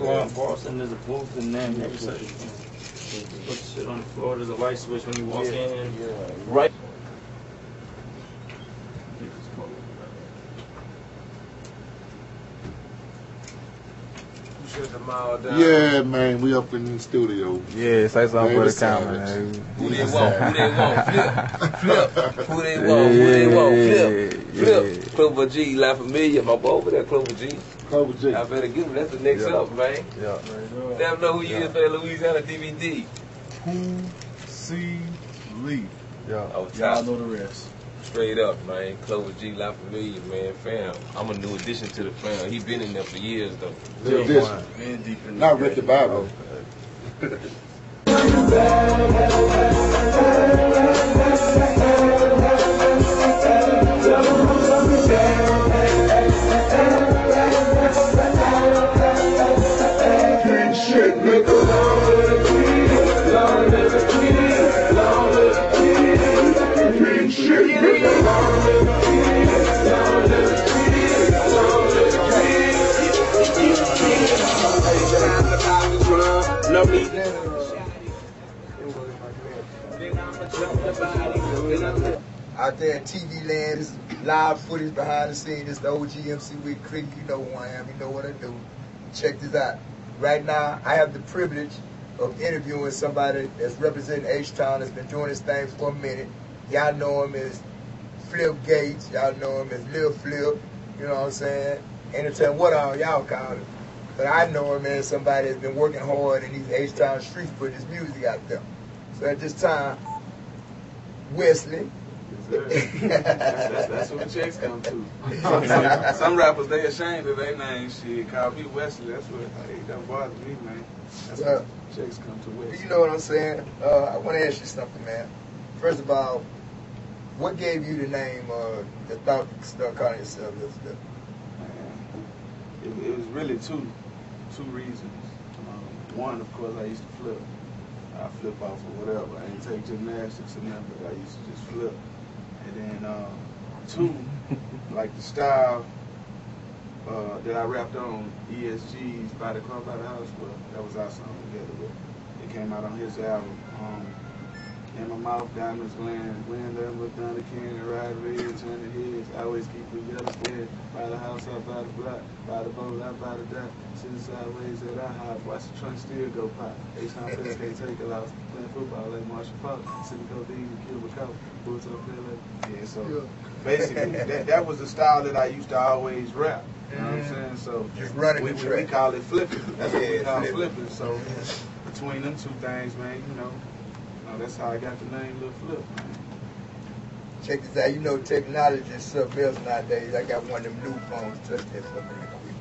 going Boston, there's a booth and then maybe such. Put shit on the floor. There's a light switch when you walk in. Right. Yeah, man, we up in the studio. Yeah, say something for the camera, man. Who they want? Who they want? Flip. Flip. Who they want? Who they want? Flip. Flip. Clover G, La Familia. My boy over there, Clover G. Clover G. I better give him. That's the next up, man. Yeah. Let them know who you is for Louisiana DVD. Who C Lee. Yeah. Oh, y'all know the rest. Straight up, man. Clover G, La Familia, man. Fam. I'm a new addition to the fam. He been in there for years, though. New addition. Man deep in Not Rick the Bible. Out there in TV land, this is live footage behind the scenes. It's the OGMC with Crick. You know who I am. You know what I do. Check this out. Right now, I have the privilege of interviewing somebody that's representing H-Town, that's been doing this thing for a minute. Y'all know him as Flip Gates. Y'all know him as Lil Flip. You know what I'm saying? Anytime, what all y'all call him. But I know him as somebody that's been working hard in these H-Town streets putting his music out there. So at this time, Wesley. That's what the checks come to. Some rappers, they ashamed of their name. Shit, call me Wesley. That's what, hey, that bothers me, man. That's what checks come to Wesley. You know what I'm saying? I want to ask you something, man. First of all, what gave you the name, the thought to start calling yourself Lil Flip? It was really two reasons. One, of course, I used to flip. I flip off or whatever. I didn't take gymnastics or nothing, but I used to just flip. And then two, like the style that I rapped on, ESG's By the Club, By the House, well, that was our song together with. It came out on his album. In my mouth, diamonds land them with down the can, ride red, turn the heads. I always keep a yellow skin. By the house, out by the block, by the boat, out by the dock. Sitting sideways that I hop, watch the trunk still go pop. H-Town players can't take a loss. Playing football like Marshall Falk, sitting codeine and kill a cow. Bulls up there like, yeah, so basically, that was the style that I used to always rap. You know what I'm saying? So just running we call it flipping. That's what we call flipping. So between them two things, man, you know, that's how I got the name Lil Flip, man. Check this out. You know technology is something else nowadays. I got one of them new phones. Touch that for me real quick.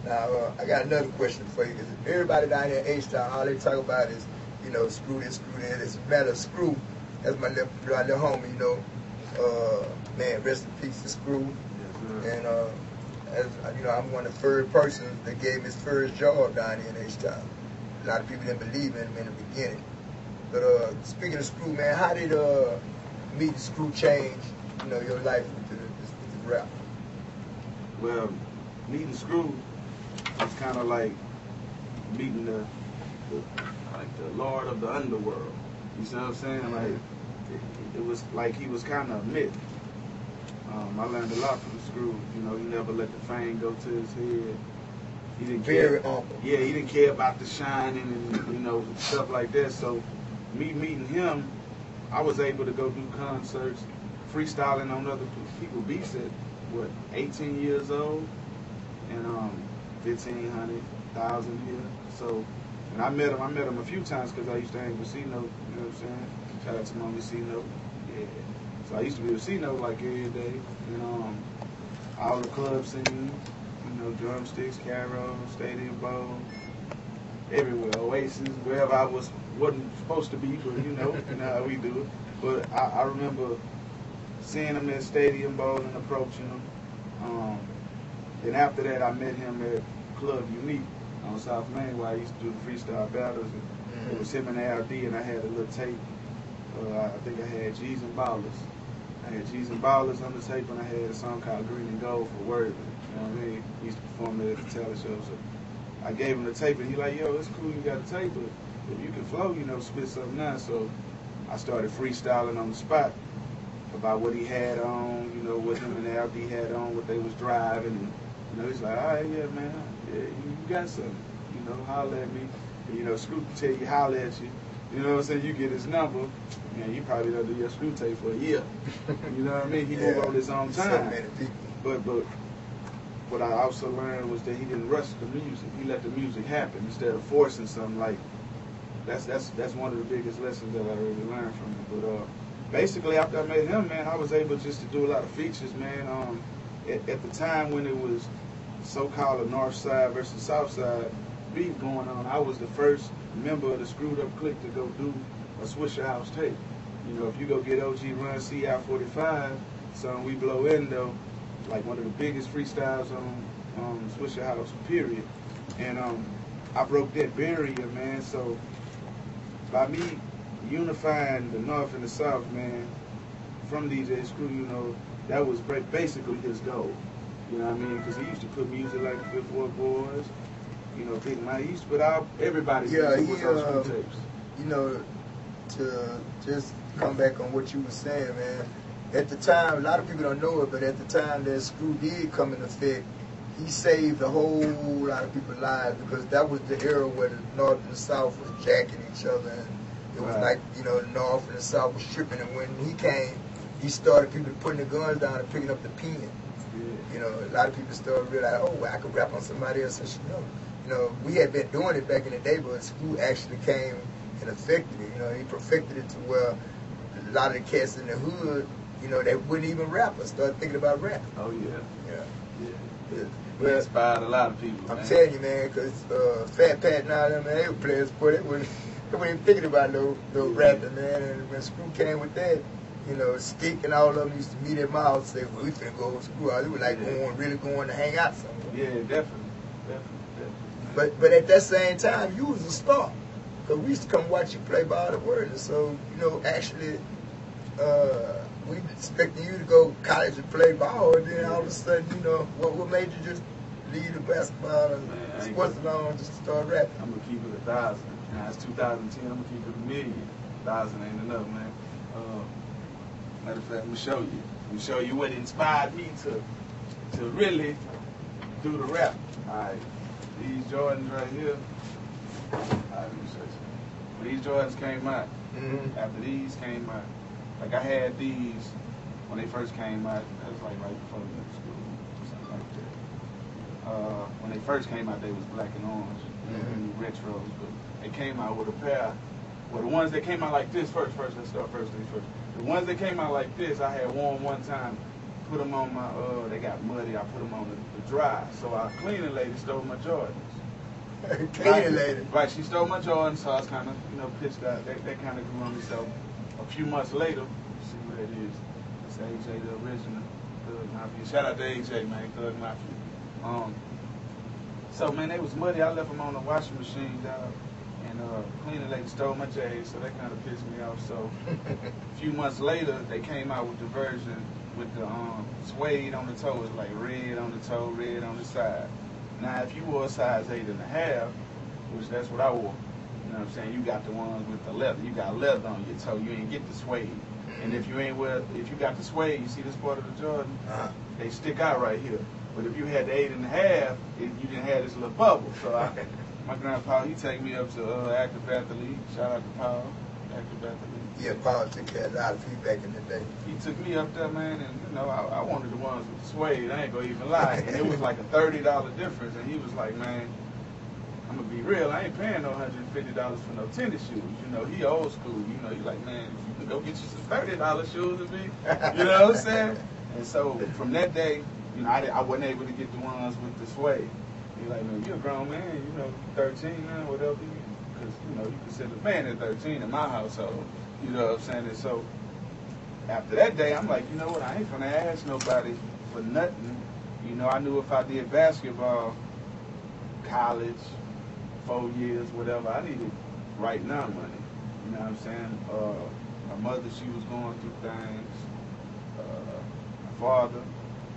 Now, I got another question for you. Because everybody down here in H-Town, all they talk about is, you know, screw this, screw that. It's a matter of Screw. That's my little homie, you know. Man, rest in peace to Screw. Yes, and, as you know, I'm one of the first persons that gave his first job down here in H-Town. A lot of people didn't believe in him in the beginning. But speaking of Screw, man, how did meeting Screw change, you know, your life with the rap? Well, meeting Screw was kind of like meeting the Lord of the underworld. You see what I'm saying? Like it was like he was kind of a myth. I learned a lot from Screw. You know, he never let the fame go to his head. He didn't Very care. humble. Yeah, he didn't care about the shining and you know stuff like that. So me meeting him, I was able to go do concerts, freestyling on other people's beats at, 18 years old, and 1,500, 1,000 years. So, and I met him a few times because I used to hang with C-Note, you know what I'm saying? Shout out to Mommy C-Note, yeah. So I used to be with C-Note like every day, and all the clubs singing, you know, Drumsticks, Caro, Stadium Bowl, everywhere, Oasis, wherever I wasn't supposed to be, but you know how we do it. But I remember seeing him at Stadium Bowl and approaching him. Then after that, I met him at Club Unique on South Main where I used to do the freestyle battles. And it was him and ARD, and I had a little tape. I think I had G's and Ballers. I had G's and Ballers on the tape, and I had a song called Green and Gold for Worthy. You know what I mean? He used to perform it at the talent show. So I gave him the tape, and he like, yo, it's cool, you got a tape, but if you can flow, spit something now. So I started freestyling on the spot about what he had on, what him and LD had on, what they was driving, and he's like, all right, yeah, man, yeah, you got something, holler at me, and, Screw can tell you, holler at you, you know what I'm saying, you get his number, and you probably don't do your Screw tape for a year, you know what I mean, he move on his own time, So many people. but what I also learned was that he didn't rush the music, he let the music happen instead of forcing something. Like, that's one of the biggest lessons that I really learned from him. But basically, after I met him, man, I was able just to do a lot of features, man. At the time when it was so-called a North Side versus South Side beat going on, I was the first member of the Screwed Up Clique to go do a Swisher House tape. If you go get OG Run CI-45, son, We Blow Endo, like one of the biggest freestyles on Swisher House, period. And I broke that barrier, man. So by me unifying the North and the South, man, from DJ Screw, that was basically his goal. You know what I mean? Because he used to put music like the Fifth Ward Boys, Big Mike. He used to put out everybody's music was on Screw tapes. To just come back on what you were saying, man. At the time, a lot of people don't know it, but at the time that Screw did come in effect, he saved a whole lot of people's lives, because that was the era where the North and the South was jacking each other, and it was like, the North and the South was tripping, and when he came, he started people putting the guns down and picking up the pen. A lot of people started realizing, oh, well, I could rap on somebody else. We had been doing it back in the day, but Screw actually came and affected it. He perfected it to where a lot of the cats in the hood, they wouldn't even rap or start thinking about rap. Oh, yeah. Well, He inspired a lot of people, I'm man. telling you, man, because Fat Pat and all them, man, they were players, but they weren't even thinking about no rapping, man. And when Screw came with that, Stick and all of them used to meet at my house and say, well, we finna go with Screw. It was like really going to hang out somewhere. Yeah, definitely. But at that same time, you was a star. Because we used to come watch you play by the word. And so, actually, we expecting you to go to college and play ball, and then all of a sudden, what made you just leave the basketball and sports alone just to start rapping? I'm going to keep it 1,000. Now, it's 2010, I'm going to keep it 1,000,000. 1,000 ain't enough, man. Matter of fact, I'm going to show you. I'm going to show you what inspired me to really do the rap. All right. These Jordans right here. All right, let me show you. When these Jordans came out, after these came out, like I had these when they first came out. That was like right before middle school, something like that. When they first came out, they was black and orange, retros, but they came out with a pair. Well, the ones that came out like this first, let's start first things first. The ones that came out like this, I had worn one time, put them on my, they got muddy, I put them on the dry. So our cleaning lady stole my Jordans. Cleaning lady? Right, she stole my Jordans, so I was kind of, pissed out. That kind of grew on me. So a few months later, let's see what that is. It's AJ, the original Thug Mafia. Shout out to AJ, man, Thug Mafia. So, man, they was muddy. I left them on the washing machine, dog. And cleaning lady stole my J's, so that kind of pissed me off. So a few months later, they came out with the version with the suede on the toe. It's like red on the toe, red on the side. Now, if you wore a size 8.5, which that's what I wore, you know what I'm saying? You got the ones with the leather. You got leather on your toe. You ain't get the suede. And if you got the suede, you see this part of the Jordan? They stick out right here. But if you had the 8.5, you didn't have this little bubble. So my grandpa, he take me up to Active Athlete. Shout out to Paul, Active Athlete. Yeah, Paul took care of a lot of feedback in the day. He took me up there, man, and I wanted the ones with the suede. I ain't gonna even lie. And it was like a $30 difference. And he was like, man, I'm gonna be real. I ain't paying no $150 for no tennis shoes. He old school. He like, man, if you can go get you some $30 shoes with me, you know what I'm saying? And so from that day, I wasn't able to get the ones with the suede. He like, man, you're a grown man, 13 now, whatever. Because, you consider a man at 13 in my household. You know what I'm saying? And so after that day, I'm like, you know what? I ain't gonna ask nobody for nothing. I knew if I did basketball, college, 4 years, whatever, I needed right now money. You know what I'm saying? My mother, she was going through things. My father.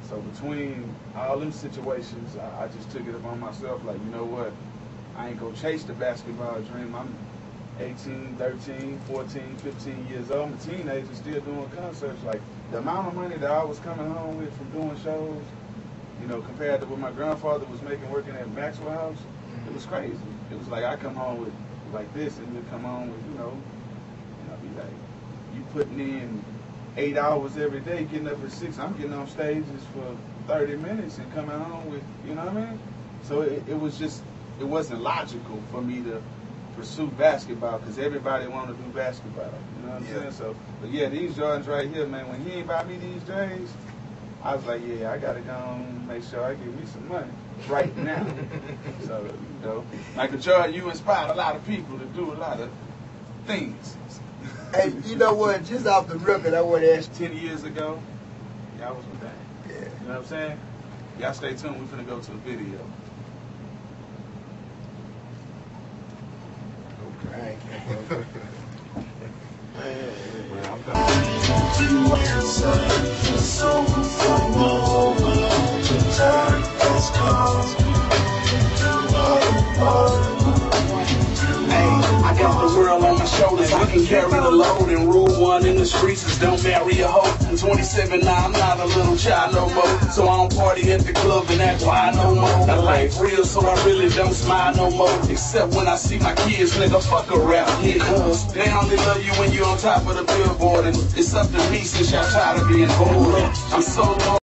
So between all them situations, I just took it upon myself, like, you know what? I ain't gonna chase the basketball dream. I'm 18, 13, 14, 15 years old. I'm a teenager still doing concerts. Like, the amount of money that I was coming home with from doing shows, you know, compared to what my grandfather was making working at Maxwell House, it was crazy. It was like I come home with like this, and you come home with, you know, and I'll be like, you putting in 8 hours every day, getting up at 6. I'm getting on stages for 30 minutes and coming home with, you know what I mean? So it was just, it wasn't logical for me to pursue basketball because everybody wanted to do basketball. You know what I'm saying? So, but yeah, these Jordans right here, man, when he ain't buy me these J's, I was like, yeah, I gotta go and make sure I get me some money right now. So, you know, like a Jordan, you inspired a lot of people to do a lot of things. Hey, you know what? Just off the record, I want to ask 10 years ago, y'all was with that. you. Yeah. You know what I'm saying? Y'all stay tuned. We're finna go to the video. All right. I got the world on my shoulders, I can carry the load. And rule one in the streets is don't marry a hoe. I'm 27 now, I'm not a little child no more. So I don't party at the club and act wild no more. My life real, so I really don't smile no more. Except when I see my kids, nigga, fuck around here. Cause they only love you when you on top of the billboard. And it's up to me since y'all tired of being bored. I'm so low.